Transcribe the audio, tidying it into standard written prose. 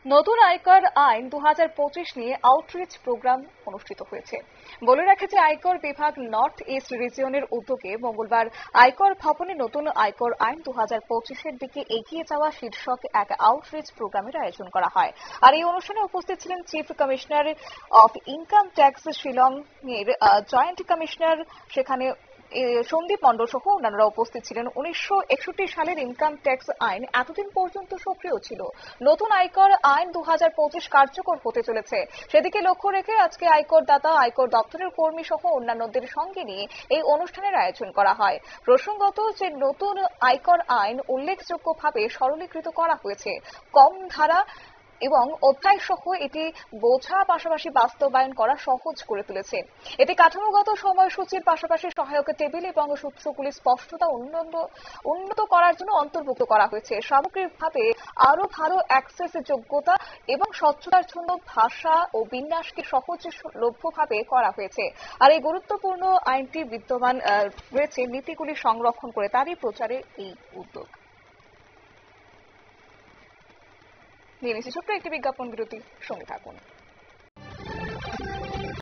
নতুন আয়কর আইন 2025 নিয়ে আউটরিচ প্রোগ্রাম অনুষ্ঠিত হয়েছে। বলে রাখেছে আয়কর বিভাগ নর্থ ইস্ট রিজিয়নের উদ্যোগে মঙ্গলবার আয়কর ভবনে নতুন আয়কর আইন 2025-এর দিকে এগিয়ে যাওয়া শীর্ষক এক আউটরিচ প্রোগ্রামের আয়োজন করা হয়। আর এই অনুষ্ঠানে উপস্থিত ছিলেন chief commissioner of income tax Shillong এর জয়েন্ট কমিশনার সেখানে সন্দীপ মণ্ডল সহ অন্যান্যরা উপস্থিত ছিলেন। 1961 সালের ইনকাম ট্যাক্স আইন এতদিন পর্যন্ত সক্রিয় ছিল। নতুন আয়কর আইন 2025 কার্যকর হতে চলেছে, সেদিকে লক্ষ্য রেখে আজকে আয়কর দাতা, আয়কর দপ্তরের কর্মী সহ অন্যান্যদের সঙ্গে নিয়ে এই অনুষ্ঠানের আয়োজন করা হয়। প্রসঙ্গত যে নতুন আয়কর আইন উল্লেখযোগ্যভাবে সরলীকৃত করা হয়েছে। কম ধারা এবং অধ্যায় সহ এটি বোঝা পাশাপাশি বাস্তবায়ন করা সহজ করে তুলেছে। এটি কাঠামোগত সময়সূচির পাশাপাশি সহায়ক টেবিল এবং সূত্রগুলি স্পষ্টতা উন্নত করার জন্য অন্তর্ভুক্ত করা হয়েছে। সামগ্রিকভাবে আরো ভালো অ্যাক্সেস যোগ্যতা এবং স্বচ্ছতার জন্য ভাষা ও বিন্যাসকে সহজলভ্যভাবে করা হয়েছে। আর এই গুরুত্বপূর্ণ আইনটি বিদ্যমান রয়েছে নীতিগুলি সংরক্ষণ করে তারই প্রচারে এই উদ্যোগ। নিয়ে নিচ্ছি ছোট্ট একটি বিজ্ঞাপন বিরতি, সঙ্গে থাকুন।